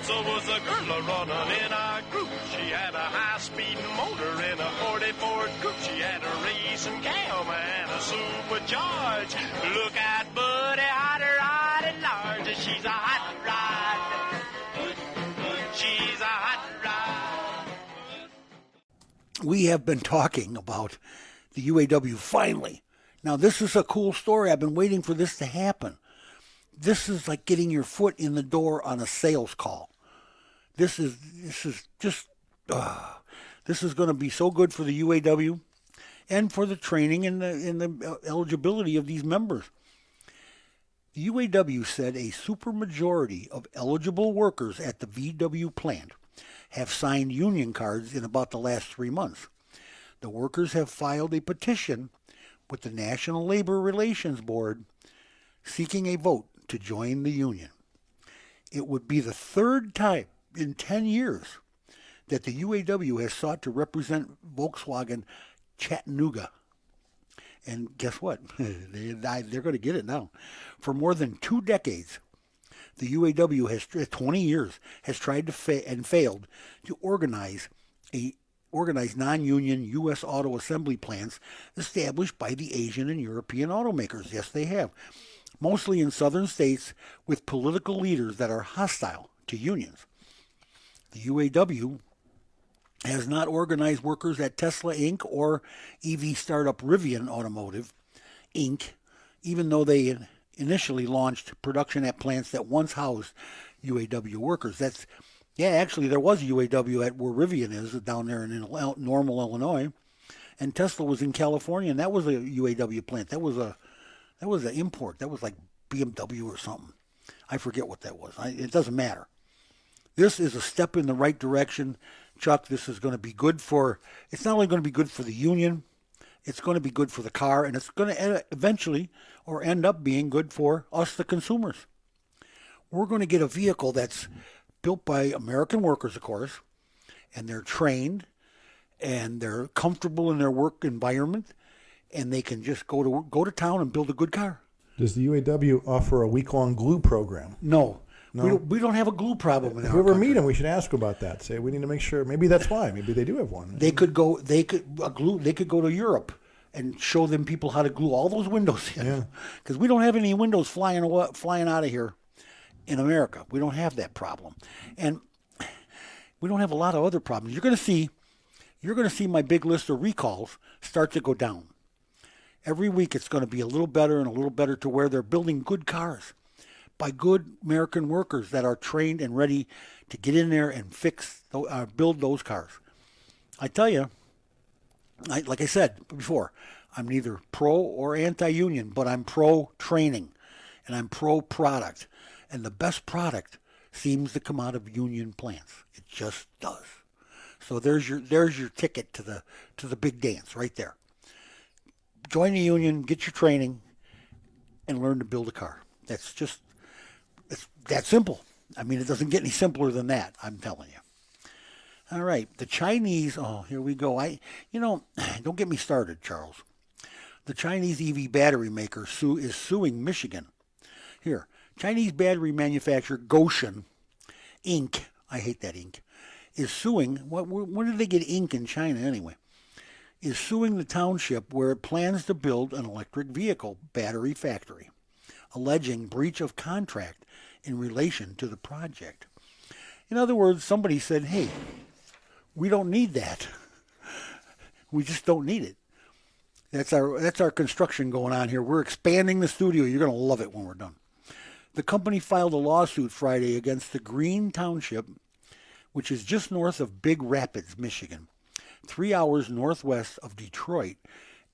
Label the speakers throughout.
Speaker 1: Was a girl running in our group. She had a high-speed motor in a 40 Ford Coupe. She had a racing cam and a supercharged. Look at Buddy, hot rod and large. She's a hot rod. She's a hot rod.
Speaker 2: We have been talking about the UAW finally. Now, this is a cool story. I've been waiting for this to happen. This is like getting your foot in the door on a sales call. This is going to be so good for the UAW and for the training and the eligibility of these members. The UAW said a supermajority of eligible workers at the VW plant have signed union cards in about the last 3 months. The workers have filed a petition with the National Labor Relations Board seeking a vote to join the union. It would be the third time in 10 years that the UAW has sought to represent Volkswagen Chattanooga. And guess what? They're going to get it now. For more than 2 decades, the UAW has, 20 years, has tried to and failed to organize non-union U.S. auto assembly plants established by the Asian and European automakers. Yes, they have. Mostly in southern states with political leaders that are hostile to unions. The UAW has not organized workers at Tesla Inc. or EV startup Rivian Automotive Inc., even though they initially launched production at plants that once housed UAW workers. Actually, there was a UAW at where Rivian is, down there in Normal, Illinois, and Tesla was in California, and that was a UAW plant. That was an import. That was like BMW or something. I forget what that was. It doesn't matter. This is a step in the right direction, Chuck. This is going to be good it's not only going to be good for the union, it's going to be good for the car, and it's going to eventually or end up being good for us, the consumers. We're going to get a vehicle that's built by American workers, of course, and they're trained, and they're comfortable in their work environment, and they can just go to town and build a good car.
Speaker 3: Does the UAW offer a week-long glue program?
Speaker 2: No. We don't have a glue problem in
Speaker 3: if
Speaker 2: our
Speaker 3: we ever
Speaker 2: country.
Speaker 3: meet them, we should ask about that. Say we need to make sure. Maybe that's why. Maybe they do have one.
Speaker 2: They could go to Europe and show them people how to glue all those windows in.
Speaker 3: Yeah.
Speaker 2: Because we don't have any windows flying out of here in America. We don't have that problem, and we don't have a lot of other problems. You're going to see my big list of recalls start to go down. Every week it's going to be a little better and a little better to where they're building good cars by good American workers that are trained and ready to get in there and build those cars. I tell you, like I said before, I'm neither pro or anti-union, but I'm pro-training and I'm pro-product. And the best product seems to come out of union plants. It just does. So there's your ticket to the big dance right there. Join the union, get your training, and learn to build a car. It's that simple. I mean, it doesn't get any simpler than that, I'm telling you. All right, the Chinese, here we go. Don't get me started, Charles. The Chinese EV battery maker is suing Michigan. Here, Chinese battery manufacturer Gotion Inc., I hate that Inc., is suing, when did they get ink in China anyway? Is suing the township where it plans to build an electric vehicle battery factory, alleging breach of contract in relation to the project. In other words, somebody said, hey, we don't need that. We just don't need it. That's our construction going on here. We're expanding the studio. You're going to love it when we're done. The company filed a lawsuit Friday against the Green Township, which is just north of Big Rapids, Michigan, 3 hours northwest of Detroit.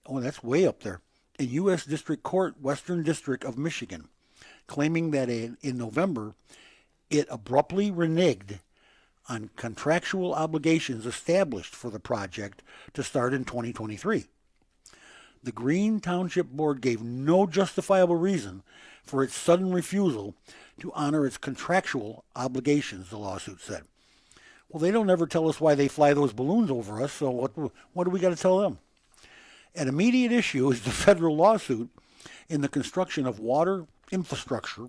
Speaker 2: Oh, that's way up there. In U.S. District Court, Western District of Michigan, claiming that in November, it abruptly reneged on contractual obligations established for the project to start in 2023. The Green Township Board gave no justifiable reason for its sudden refusal to honor its contractual obligations, the lawsuit said. Well, they don't ever tell us why they fly those balloons over us, so what do we got to tell them? An immediate issue is the federal lawsuit in the construction of water infrastructure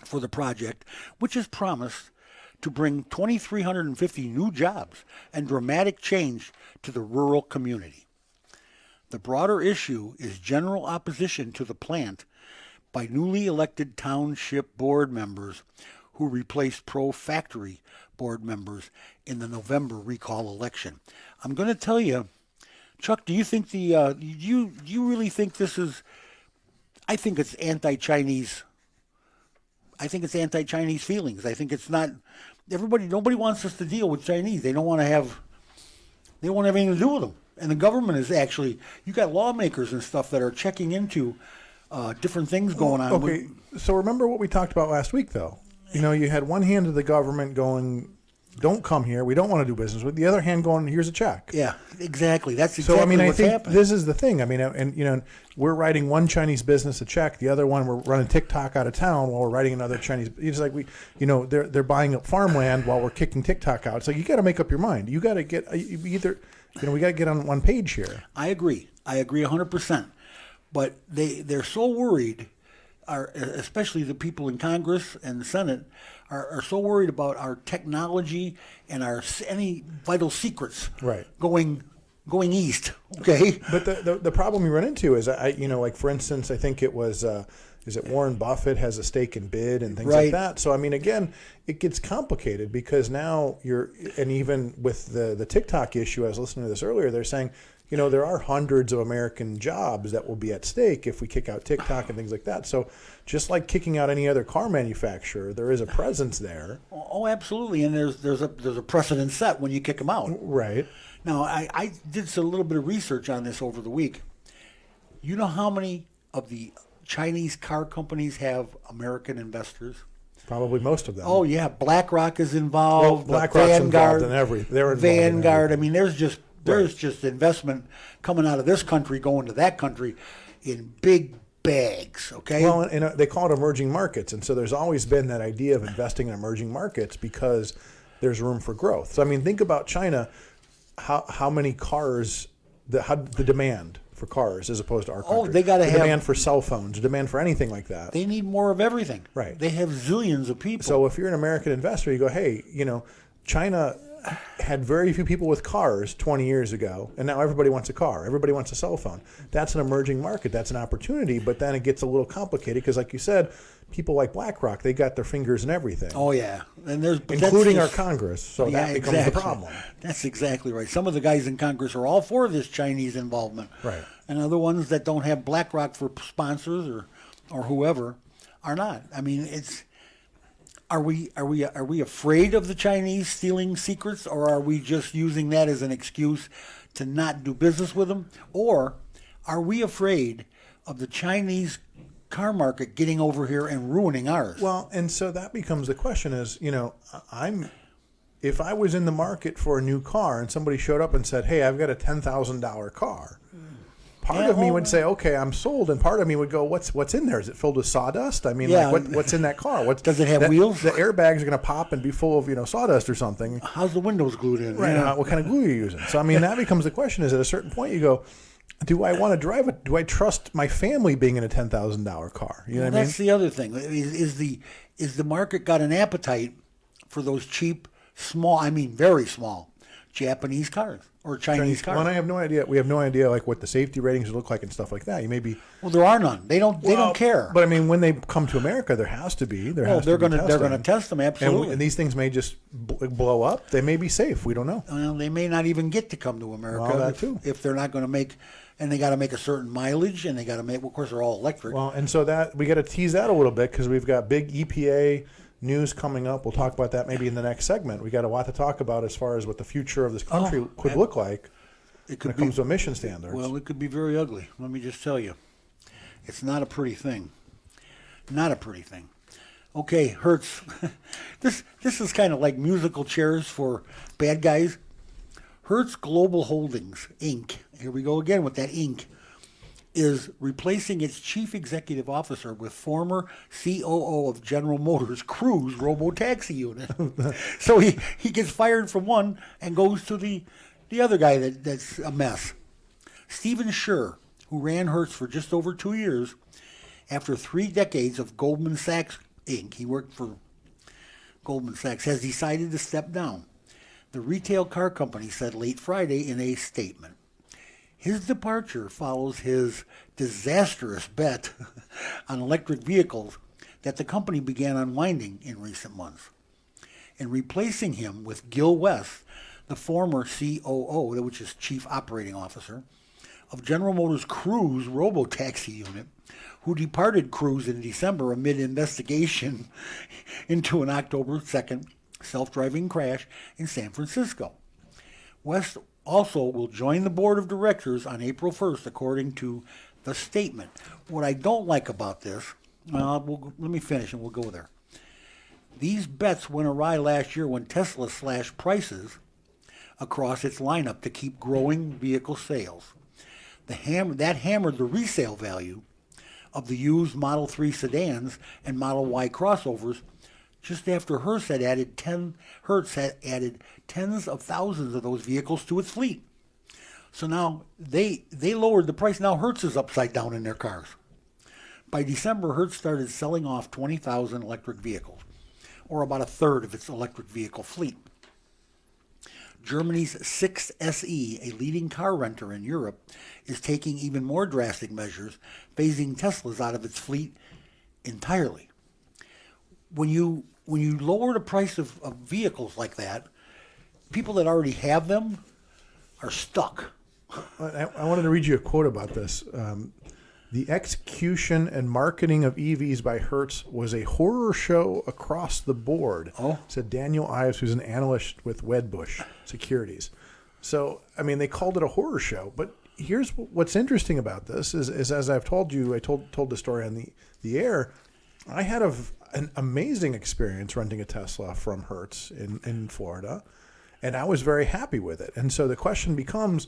Speaker 2: for the project, which is promised to bring 2,350 new jobs and dramatic change to the rural community. The broader issue is general opposition to the plant by newly elected township board members who replaced pro-factory board members in the November recall election. I'm going to tell you, Chuck, do you think do you really think this is? I think it's anti-Chinese. I think it's anti-Chinese feelings. I think it's not. Nobody wants us to deal with Chinese. They don't want to have. They don't want to have anything to do with them. And the government is actually. You got lawmakers and stuff that are checking into different things going on.
Speaker 3: Okay, so remember what we talked about last week, though. You know, you had one hand of the government going, "Don't come here. We don't want to do business with." The other hand going, "Here's a check."
Speaker 2: Yeah, exactly. That's exactly
Speaker 3: so. I mean, I
Speaker 2: what's
Speaker 3: think
Speaker 2: happening.
Speaker 3: this is the thing. I mean, and you know, we're writing one Chinese business a check. The other one, we're running TikTok out of town while we're writing another Chinese. It's like they're buying up farmland while we're kicking TikTok out. So you got to make up your mind. You got to get either. We got to get on one page here.
Speaker 2: I agree 100%. But they're so worried, especially the people in Congress and the Senate, are so worried about our technology and any vital secrets going east. Okay.
Speaker 3: But the problem you run into is like for instance, I think it was is it Warren Buffett has a stake in Bid and things like that. So I mean, again, it gets complicated because now and even with the TikTok issue, I was listening to this earlier. They're saying, there are hundreds of American jobs that will be at stake if we kick out TikTok and things like that. So just like kicking out any other car manufacturer, there is a presence there.
Speaker 2: Oh, absolutely. And there's a precedent set when you kick them out.
Speaker 3: Right.
Speaker 2: Now, I did a little bit of research on this over the week. You know how many of the Chinese car companies have American investors?
Speaker 3: Probably most of them.
Speaker 2: Oh, yeah. BlackRock is involved.
Speaker 3: Well, BlackRock's involved in everything. They're involved
Speaker 2: Vanguard.
Speaker 3: In
Speaker 2: I mean, there's just investment coming out of this country going to that country in big bags, okay?
Speaker 3: Well, and they call it emerging markets, and so there's always been that idea of investing in emerging markets because there's room for growth. So, I mean, think about China, how many cars, the demand for cars as opposed to our country.
Speaker 2: Oh, they got to have
Speaker 3: demand for cell phones, demand for anything like that.
Speaker 2: They need more of everything.
Speaker 3: Right.
Speaker 2: They have zillions of people.
Speaker 3: So if you're an American investor, you go, hey, China had very few people with cars 20 years ago, and now everybody wants a car. Everybody wants a cell phone. That's an emerging market. That's an opportunity, but then it gets a little complicated because, like you said, people like BlackRock, they got their fingers in everything.
Speaker 2: Oh, yeah. And
Speaker 3: including our Congress, so that becomes the problem.
Speaker 2: That's exactly right. Some of the guys in Congress are all for this Chinese involvement.
Speaker 3: Right.
Speaker 2: And other ones that don't have BlackRock for sponsors or whoever are not. I mean, Are we afraid of the Chinese stealing secrets, or are we just using that as an excuse to not do business with them? Or are we afraid of the Chinese car market getting over here and ruining ours?
Speaker 3: Well, and so that becomes the question is, if I was in the market for a new car and somebody showed up and said, hey, I've got a $10,000 car, part of me would say, okay, I'm sold, and part of me would go, what's in there? Is it filled with sawdust? I mean, what's in that car?
Speaker 2: Does it have wheels?
Speaker 3: The airbags are going to pop and be full of sawdust or something.
Speaker 2: How's the windows glued in?
Speaker 3: Right.
Speaker 2: Yeah.
Speaker 3: What kind of glue are you using? So I mean, that becomes the question. Is at a certain point you go, do I want to drive it? Do I trust my family being in a $10,000 car? You know what I mean?
Speaker 2: That's the other thing. Is the market got an appetite for those cheap, small? I mean, very small Japanese cars or Chinese cars?
Speaker 3: Well, I have no idea. We have no idea like what the safety ratings look like and stuff like that. You may be.
Speaker 2: Well, there are none. They don't care.
Speaker 3: But I mean, when they come to America, there has to be. They're going
Speaker 2: to test them absolutely.
Speaker 3: And these things may just blow up. They may be safe. We don't know.
Speaker 2: Well, they may not even get to come to America.
Speaker 3: Well, that too.
Speaker 2: If they're not going to make, and they got to make a certain mileage, and they got to make. Well, of course, they're all electric.
Speaker 3: Well, and so that we got to tease that a little bit because we've got big EPA news coming up. We'll talk about that maybe in the next segment. We got a lot to talk about as far as what the future of this country could look like when it comes to emission standards.
Speaker 2: Well, it could be very ugly. Let me just tell you. It's not a pretty thing. Not a pretty thing. Okay, Hertz. This is kind of like musical chairs for bad guys. Hertz Global Holdings, Inc., here we go again with that Inc., is replacing its chief executive officer with former COO of General Motors Cruise robo-taxi unit. So he gets fired from one and goes to the other guy that's a mess. Stephen Scher, who ran Hertz for just over 2 years, after 3 decades of Goldman Sachs Inc., he worked for Goldman Sachs, has decided to step down. The retail car company said late Friday in a statement. His departure follows his disastrous bet on electric vehicles that the company began unwinding in recent months. And replacing him with Gil West, the former COO, which is Chief Operating Officer, of General Motors Cruise robotaxi unit, who departed Cruise in December amid investigation into an October 2nd self-driving crash in San Francisco. West also will join the board of directors on April 1st, according to the statement. What I don't like about this, let me finish and we'll go there. These bets went awry last year when Tesla slashed prices across its lineup to keep growing vehicle sales. That hammered the resale value of the used Model 3 sedans and Model Y crossovers just after Hertz had added tens of thousands of those vehicles to its fleet. So now they lowered the price. Now Hertz is upside down in their cars. By December, Hertz started selling off 20,000 electric vehicles, or about a third of its electric vehicle fleet. Germany's 6 SE, a leading car renter in Europe, is taking even more drastic measures, phasing Teslas out of its fleet entirely. When you lower the price of vehicles like that, people that already have them are stuck.
Speaker 3: I wanted to read you a quote about this. The execution and marketing of EVs by Hertz was a horror show across the board, said Daniel Ives, who's an analyst with Wedbush Securities. So, I mean, they called it a horror show. But here's what's interesting about this is as I've told you, I told the story on the air, I had an amazing experience renting a Tesla from Hertz in Florida, and I was very happy with it. And so the question becomes,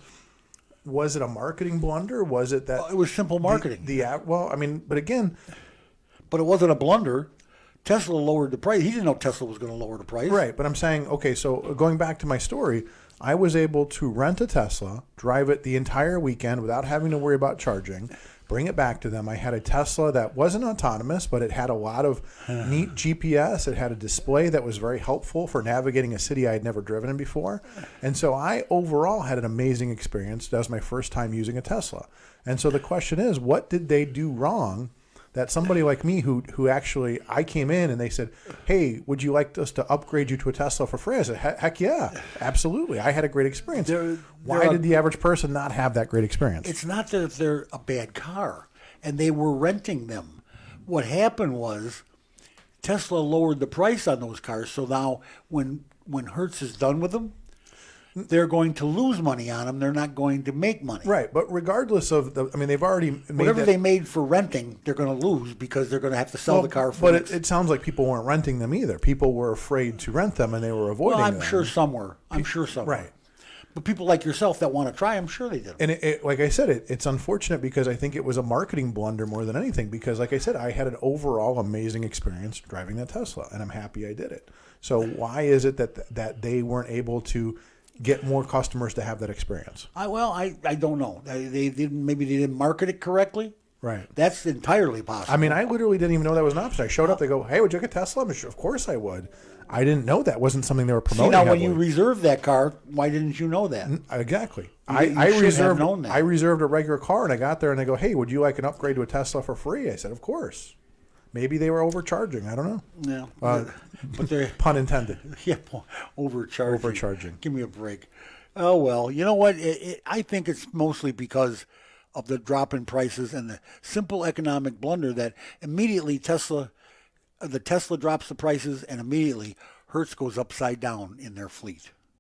Speaker 3: was it a marketing blunder? Was it that...
Speaker 2: it was simple marketing.
Speaker 3: But
Speaker 2: it wasn't a blunder. Tesla lowered the price. He didn't know Tesla was going to lower the price.
Speaker 3: Right, but I'm saying, okay, so going back to my story, I was able to rent a Tesla, drive it the entire weekend without having to worry about charging, bring it back to them. I had a Tesla that wasn't autonomous, but it had a lot of neat GPS. It had a display that was very helpful for navigating a city I had never driven in before. And so I overall had an amazing experience. That was my first time using a Tesla. And so the question is, what did they do wrong that somebody like me who actually, I came in and they said, hey, would you like us to upgrade you to a Tesla for free? I said, heck yeah, absolutely. I had a great experience. Why did the average person not have that great experience?
Speaker 2: It's not that they're a bad car, and they were renting them. What happened was Tesla lowered the price on those cars, so now when Hertz is done with them, they're going to lose money on them. They're not going to make money.
Speaker 3: Right, but regardless of they've already made
Speaker 2: whatever they made for renting, they're going to lose because they're going to have to sell the car for.
Speaker 3: But it sounds like people weren't renting them either. People were afraid to rent them, and they were avoiding them.
Speaker 2: I'm sure some were. Right. But people like yourself that want to try, I'm sure they did.
Speaker 3: And like I said, it's unfortunate because I think it was a marketing blunder more than anything. Because like I said, I had an overall amazing experience driving that Tesla, and I'm happy I did it. So why is it that they weren't able to get more customers to have that experience?
Speaker 2: I don't know. Maybe they didn't market it correctly.
Speaker 3: Right.
Speaker 2: That's entirely possible.
Speaker 3: I mean, I literally didn't even know that was an option. I showed up. They go, "Hey, would you like a Tesla?" I'm sure, of course I would. I didn't know that wasn't something they were promoting.
Speaker 2: See, now
Speaker 3: heavily.
Speaker 2: when you reserved that car, why didn't you know that?
Speaker 3: Exactly.
Speaker 2: I reserved known that.
Speaker 3: I reserved a regular car, and I got there, and they go, "Hey, would you like an upgrade to a Tesla for free?" I said, "Of course." Maybe they were overcharging. I don't know.
Speaker 2: Yeah, but they're
Speaker 3: pun intended.
Speaker 2: Yeah, overcharging.
Speaker 3: Overcharging.
Speaker 2: Give me a break. Oh well, you know what? I think it's mostly because of the drop in prices and the simple economic blunder that immediately Tesla drops the prices and immediately Hertz goes upside down in their fleet.